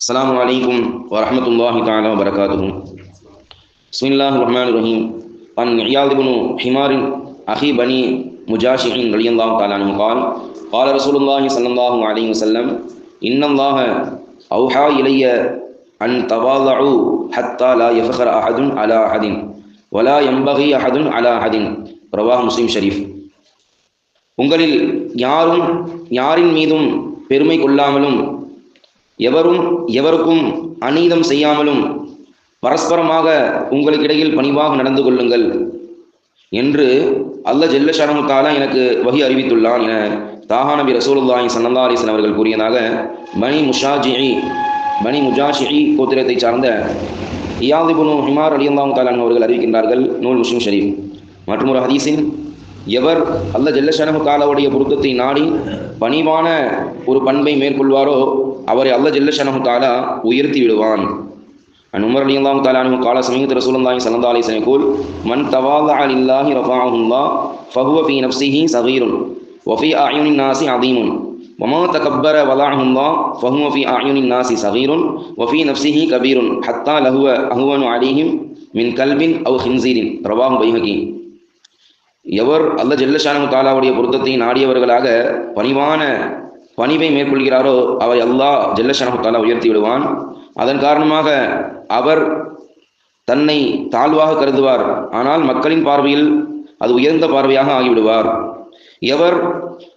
السلام عليكم ورحمة الله تعالى وبركاته. بسم الله الرحمن الرحيم. عن عياض بن حمار أخي بني مجاشع رضي الله تعالى عنه قال قال رسول الله صلى الله عليه وسلم إن الله أوحى إلي أن تواضعوا حتى لا يفخر أحد على أحد ولا ينبغي أحد على أحد. رواه முஸ்லிம் ஷரீஃப். உங்களில் யாரின் மீதும் பெருமை கொள்ளாமலும் எவருக்கும் அநீதம் செய்யாமலும் பரஸ்பரமாக உங்களுக்கிடையில் பணிவாக நடந்து கொள்ளுங்கள் என்று அல்லாஹ் ஜல்ல ஷானஹு தஆலா எனக்கு வஹி அறிவித்துள்ளான் என தாஹா நபி ரசூலுல்லாஹி ஸல்லல்லாஹு அலைஹி வஸல்லம் அவர்கள் கூறியதாக பனி முஜாஷிஇ கோத்திரத்தை சார்ந்த இயாத் இப்னு ஹிமார் ரலியல்லாஹு தஆலா அவர்கள் அறிவிக்கின்றார்கள். நூல் முஸ்லிம் ஷரீஃப். மற்றும் ஒரு ஹதீஸில் எவர் அல்லாஹ் ஜல்ல ஷானஹு தஆலாவுடைய பொருத்தத்தை நாடி பணிவான ஒரு பண்பை மேற்கொள்வாரோ அவரை அல்லாஹ் ஜல்ல ஷானஹு தஆலா உயர்த்தி விடுவான். உமர் ரலியல்லாஹு தஆலா அன்ஹு قال سمعت رسول الله صلى الله عليه وسلم يقول من تواضع لله رفعه الله فهو في نفسه صغير وفي أعين الناس عظيم وما تكبر وضعه الله فهو في أعين الناس صغير وفي نفسه كبير حتى له أهون عليهم من كلب أو خنزير. رواه பைஹகி. எவர் அல்லாஹ் ஜல்ல ஷானஹு தஆலாவுடைய பொருத்தத்தை நாடியவர்களாக பணிவை மேற்கொள்கிறாரோ அவரை அல்லாஹ் ஜல்ல ஷானஹு தஆலா உயர்த்தி விடுவான். அதன் காரணமாக அவர் தன்னை தாழ்வாக கருதுவார், ஆனால் மக்களின் பார்வையில் அது உயர்ந்த பார்வையாக ஆகிவிடுவார். எவர்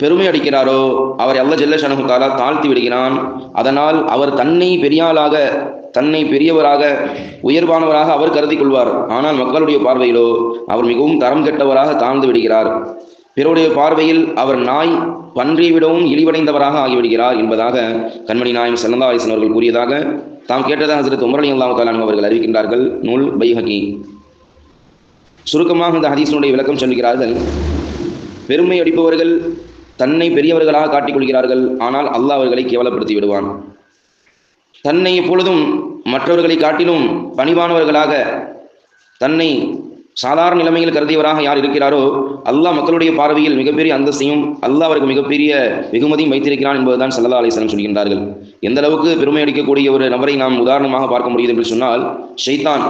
பெருமை அடிக்கிறாரோ அவரை அல்லாஹ் ஜல்ல ஷானஹு தஆலா தாழ்த்தி விடுகிறான். அதனால் அவர் தன்னை பெரியவராக உயர்வானவராக அவர் கருதி கொள்வார், ஆனால் மக்களுடைய பார்வையிலோ அவர் மிகவும் தரம் கெட்டவராக தாழ்ந்து விடுகிறார். பிறருடைய பார்வையில் அவர் நாய் பன்றியை விடவும் இழிவடைந்தவராக ஆகிவிடுகிறார் என்பதாக கண்மணி நாயகம் ஸல்லல்லாஹு அலைஹி வஸல்லம் அவர்கள் கூறியதாக தாம் கேட்டதாக ஹஜ்ரத் உமர் ரலியல்லாஹு தஆலா அன்ஹு அவர்கள் அறிவிக்கின்றார்கள். நூல் பைஹகி. சுருக்கமாக இந்த ஹதீஸினுடைய விளக்கம் சொல்கிறார்கள். பெருமை அடிப்பவர்கள் தன்னை பெரியவர்களாக காட்டிக்கொள்கிறார்கள், ஆனால் அல்லாஹ் அவர்களை கேவலப்படுத்தி விடுவான். தன்னை எப்பொழுதும் மற்றவர்களை காட்டிலும் பணிவானவர்களாக தன்னை சாதாரண நிலைமையில் கருதியவராக யார் இருக்கிறாரோ அல்லாஹ் மக்களுடைய பார்வையில் மிகப்பெரிய அந்தஸ்தையும் அல்லாஹ் அவருக்கு மிகப்பெரிய வெகுமதியும் வைத்திருக்கிறான் என்பதுதான் ஸல்லல்லாஹு அலைஹி வஸல்லம் சொல்கின்றார்கள். எந்த அளவுக்கு பெருமை அடிக்கக்கூடிய ஒரு நபரை நாம் உதாரணமாக பார்க்க முடியுது என்று சொன்னால், ஷைத்தான்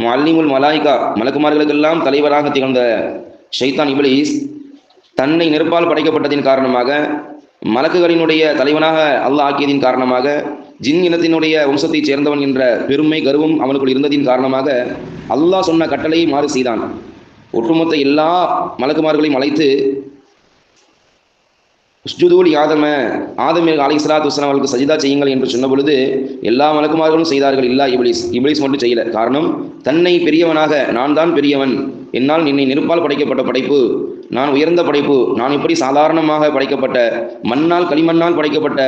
முஅல்லிமுல் மலாயிகா, மலக்குமார்களுக்கெல்லாம் தலைவராக திகழ்ந்த ஷைத்தான் இப்லீஸ் தன்னை நெருப்பால் படைக்கப்பட்டதின் காரணமாக, மலக்குகளினுடைய தலைவனாக அல்லாஹ் ஆக்கியதின் காரணமாக, ஜின் இனத்தினுடைய வம்சத்தைச் சேர்ந்தவன் என்ற பெருமை கர்வம் அவனுக்குள் இருந்ததின் காரணமாக அல்லாஹ் சொன்ன கட்டளையை மாறு செய்தான். ஒட்டுமொத்த எல்லா மலக்குமார்களையும் அழைத்து உஸ்ஜுதூல் ஆதம் அலைஹிஸ்ஸலாத்து வஸ்ஸலாம் அவர்களுக்கு சஜிதா செய்யுங்கள் என்று சொன்ன பொழுது எல்லா மலக்குமார்களும் செய்தார்கள், இல்லா இப்லீஸ் மட்டும் செய்யல. காரணம், தன்னை பெரியவனாக, நான் தான் பெரியவன், என்னால் என்னை நெருப்பால் படைக்கப்பட்ட படைப்பு, நான் உயர்ந்த படைப்பு, நான் இப்படி சாதாரணமாக படைக்கப்பட்ட களிமண்ணால் படைக்கப்பட்ட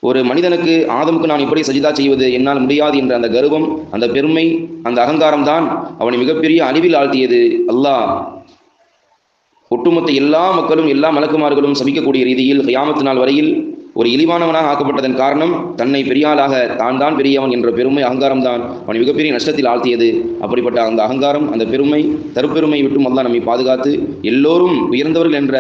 ஒரு மனிதனுக்கு, ஆதமுக்கு நான் இப்படி சஜிதா செய்வது என்னால் முடியாது என்ற அந்த கர்வம், அந்த பெருமை, அந்த அகங்காரம் தான் அவனை மிகப்பெரிய அழிவில் ஆழ்த்தியது. அல்லாஹ் ஒட்டுமொத்த எல்லா மக்களும் எல்லா மலக்குமார்களும் சபிக்கக்கூடிய ரீதியில் கியாமத்து நாள் வரையில் ஒரு இழிவானவனாக ஆக்கப்பட்டதன் காரணம் தன்னை பெரியாளாக தான் பெரியவன் என்ற பெருமை அகங்காரம் தான் அவனை மிகப்பெரிய நஷ்டத்தில் ஆழ்த்தியது. அப்படிப்பட்ட அந்த அகங்காரம், அந்த பெருமை, தற்பெருமை விட்டும் அல்லாஹ் நம்மை பாதுகாத்து எல்லோரும் உயர்ந்தவர்கள் என்ற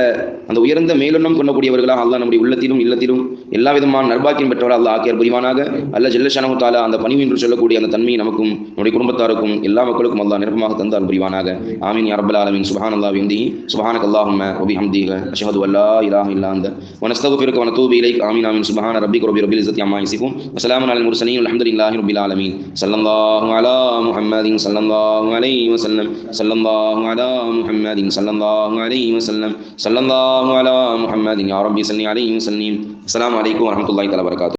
அந்த உயர்ந்த மேலெண்ணம் கொள்ளக்கூடியவர்களாக அல்லாஹ் நம்முடைய உள்ளத்திலும் இல்லத்திலும் எல்லா விதமான நற்பாக்கியம் பெற்றவர்கள் அல்லாஹ் ஆக்கியர் புரிவானாக. அல்லாஹ் ஜல்ல ஷானஹு தஆலா அந்த பணிவு என்று சொல்லக்கூடிய அந்த தன்மையை நமக்கும் நம்முடைய குடும்பத்தாருக்கும் எல்லா மக்களுக்கும் அல்லாஹ் நிரப்பமாக தந்தால் புரிவானாக. ஆமீன் யா ரப்பல் ஆலமீன். சுப்ஹானல்லாஹி வபிஹம்திஹி சுப்ஹானக்கல்லாஹும்ம வபிஹம்திஹி அஷ்ஹது அல்லா இலாஹா இல்லா அன்த வ நஸ்தக்ஃபிருக வ நதூபு இலைக். ஆமீன் ஆமீன். சுப்ஹான ரப்பிக ரப்பில் இஸ்ஸத்தி அம்மா யசிஃபூன் வ ஸலாமுன் அலல் முர்ஸலீன் வல்ஹம்துலில்லாஹி ரப்பில் ஆலமீன். ஸல்லல்லாஹு அலா முஹம்மதின் ஸல்லல்லாஹு அலைஹி வஸல்லம். ஸல்லல்லாஹு அலா முஹம்மதின் ஸல்லல்லாஹு அலைஹி வஸல்லம். ஸல்லல்லாஹு அலா முஹம்மதின் யா ரப்பி ஸல்லி அலைஹி வஸல்லிம். அஸ்ஸலாமு அலைக்கும் வரஹ்மத்துல்லாஹி தஆலா வபரகாத்துஹு.